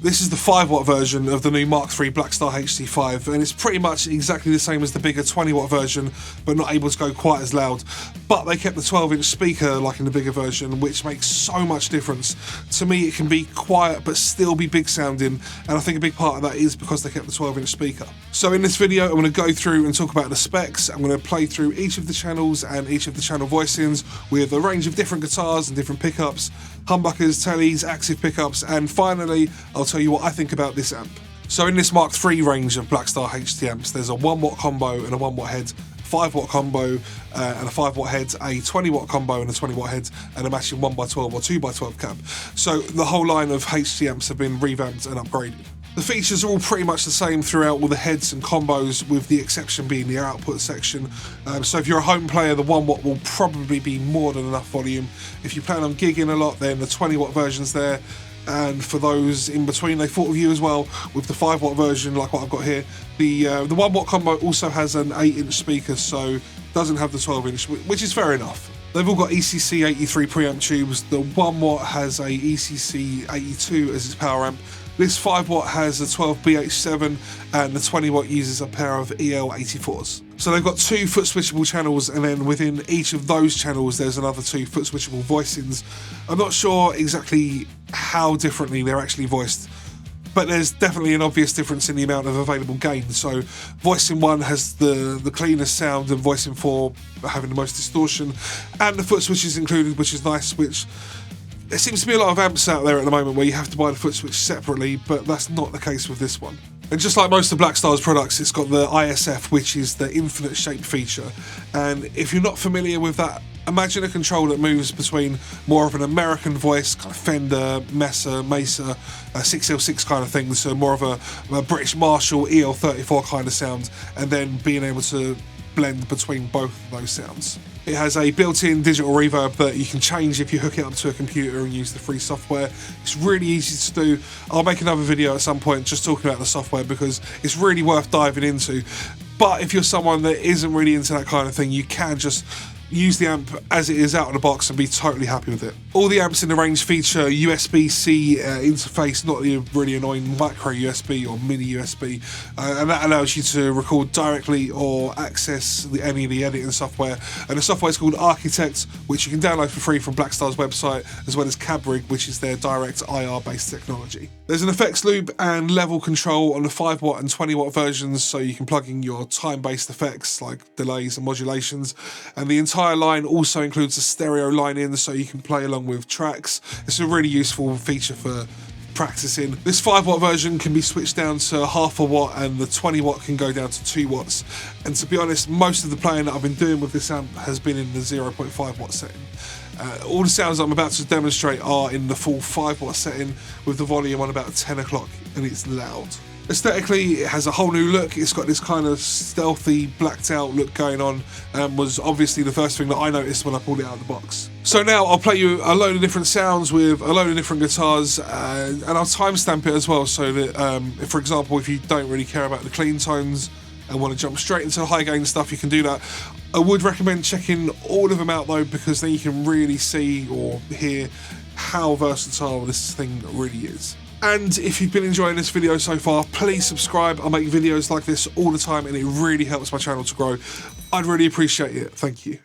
This is the 5-watt version of the new Mark III Blackstar HT5, and it's pretty much exactly the same as the bigger 20-watt version, but not able to go quite as loud. But they kept the 12-inch speaker like in the bigger version, which makes so much difference. To me, it can be quiet but still be big sounding, and I think a big part of that is because they kept the 12-inch speaker. So in this video, I'm going to go through and talk about the specs. I'm going to play through each of the channels and each of the channel voicings with a range of different guitars and different pickups, humbuckers, tellies, active pickups, and finally, I'll tell you what I think about this amp. So in this Mark III range of Blackstar HT amps, there's a 1-watt combo and a 1-watt head, 5-watt combo and a 5-watt head, a 20-watt combo and a 20-watt head, and a matching 1x12 or 2x12 cab. So the whole line of HT amps have been revamped and upgraded. The features are all pretty much the same throughout all the heads and combos, with the exception being the output section. So if you're a home player, the 1-watt will probably be more than enough volume. If you plan on gigging a lot, then the 20-watt version's there. And for those in between, they thought of you as well with the 5-watt version, like what I've got here. The 1-watt combo also has an 8-inch speaker, so doesn't have the 12-inch, which is fair enough. They've all got ECC 83 preamp tubes. The 1-watt has a ECC 82 as its power amp. This 5-watt has a 12BH7 and the 20-watt uses a pair of EL84s. So they've got 2 foot switchable channels, and then within each of those channels there's another 2 foot switchable voicings. I'm not sure exactly how differently they're actually voiced, but there's definitely an obvious difference in the amount of available gain. So voicing 1 has the cleanest sound, and voicing 4 having the most distortion, and the foot switch is included, which is nice, which there seems to be a lot of amps out there at the moment where you have to buy the foot switch separately, but that's not the case with this one. And just like most of Blackstar's products, it's got the ISF, which is the infinite shape feature. And if you're not familiar with that, imagine a control that moves between more of an American voice, kind of Fender, Mesa, 6L6 kind of thing, so more of a British Marshall EL34 kind of sound, and then being able to blend between both of those sounds. It has a built-in digital reverb that you can change if you hook it up to a computer and use the free software. It's really easy to do. I'll make another video at some point just talking about the software because it's really worth diving into. But if you're someone that isn't really into that kind of thing, you can just use the amp as it is out of the box and be totally happy with it. All the amps in the range feature USB-C interface, not the really annoying micro USB or mini USB, and that allows you to record directly or access any of the editing software. And the software is called Architect, which you can download for free from Blackstar's website, as well as Cabrig, which is their direct IR-based technology. There's an effects loop and level control on the 5-watt and 20-watt versions, so you can plug in your time-based effects like delays and modulations, and the entire line also includes a stereo line-in, so you can play along with tracks. It's a really useful feature for practicing. This 5-watt version can be switched down to half a watt, and the 20-watt can go down to 2 watts. And to be honest, most of the playing that I've been doing with this amp has been in the 0.5-watt setting. All the sounds I'm about to demonstrate are in the full 5-watt setting with the volume on about 10 o'clock, and it's loud. Aesthetically, it has a whole new look. It's got this kind of stealthy, blacked out look going on, and was obviously the first thing that I noticed when I pulled it out of the box. So now I'll play you a load of different sounds with a load of different guitars, and I'll timestamp it as well, so that, for example, if you don't really care about the clean tones and want to jump straight into the high gain stuff, you can do that. I would recommend checking all of them out though, because then you can really see or hear how versatile this thing really is. And if you've been enjoying this video so far, please subscribe. I make videos like this all the time and it really helps my channel to grow. I'd really appreciate it. Thank you.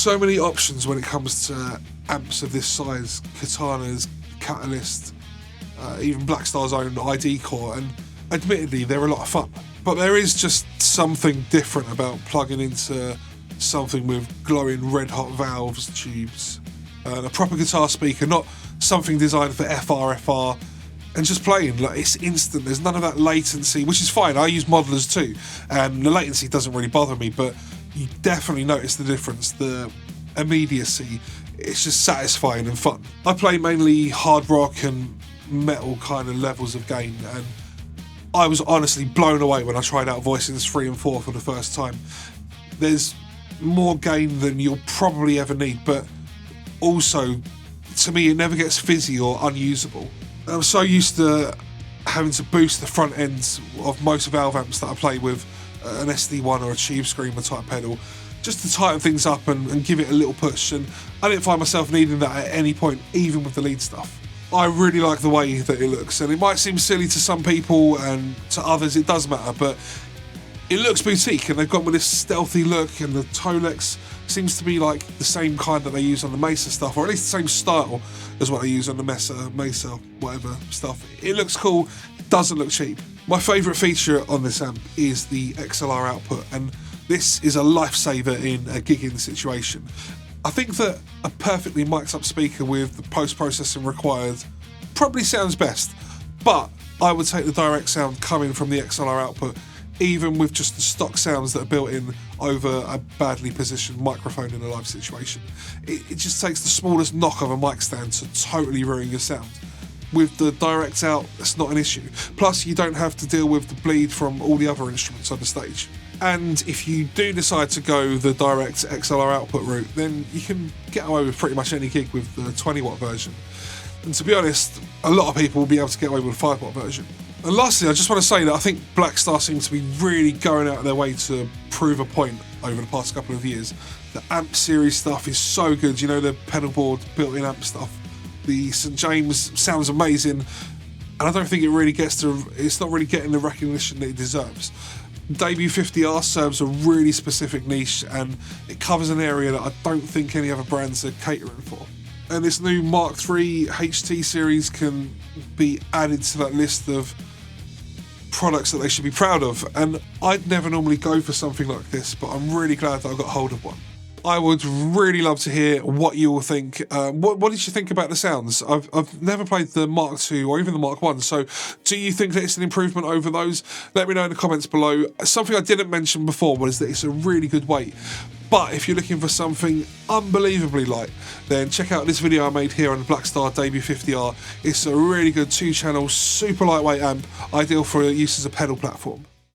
So many options when it comes to amps of this size, Katanas, Catalyst, even Blackstar's own ID core, and admittedly they're a lot of fun. But there is just something different about plugging into something with glowing red hot valves, tubes, and a proper guitar speaker, not something designed for FR, and just playing. Like, it's instant, there's none of that latency, which is fine. I use modelers too, and the latency doesn't really bother me, but you definitely notice the difference, the immediacy. It's just satisfying and fun. I play mainly hard rock and metal kind of levels of gain, and I was honestly blown away when I tried out voicings 3 and 4 for the first time. There's more gain than you'll probably ever need, but also, to me, it never gets fizzy or unusable. I'm so used to having to boost the front ends of most valve amps that I play with an SD1 or a Tube Screamer type pedal, just to tighten things up and give it a little push, and I didn't find myself needing that at any point, even with the lead stuff. I really like the way that it looks, and it might seem silly to some people, and to others it does matter, but it looks boutique, and they've gone with this stealthy look, and the Tolex seems to be like the same kind that they use on the Mesa stuff, or at least the same style as what they use on the Mesa, whatever stuff. It looks cool, it doesn't look cheap. My favourite feature on this amp is the XLR output, and this is a lifesaver in a gigging situation. I think that a perfectly mic'd up speaker with the post-processing required probably sounds best, but I would take the direct sound coming from the XLR output even with just the stock sounds that are built in over a badly positioned microphone in a live situation. It just takes the smallest knock of a mic stand to totally ruin your sound. With the direct out, that's not an issue. Plus, you don't have to deal with the bleed from all the other instruments on the stage. And if you do decide to go the direct XLR output route, then you can get away with pretty much any gig with the 20-watt version. And to be honest, a lot of people will be able to get away with a 5-watt version. And lastly, I just want to say that I think Blackstar seems to be really going out of their way to prove a point over the past couple of years. The amp series stuff is so good, you know, the pedal board built-in amp stuff. The St. James sounds amazing, and I don't think it's not really getting the recognition that it deserves. Debut 50R serves a really specific niche, and it covers an area that I don't think any other brands are catering for. And this new Mark III HT series can be added to that list of products that they should be proud of. And I'd never normally go for something like this, but I'm really glad that I got hold of one. I would really love to hear what you all think. What did you think about the sounds? I've never played the Mark II or even the Mark I, so do you think that it's an improvement over those? Let me know in the comments below. Something I didn't mention before was that it's a really good weight. But if you're looking for something unbelievably light, then check out this video I made here on the Blackstar Debut 50R. It's a really good 2-channel, super lightweight amp, ideal for use as a pedal platform.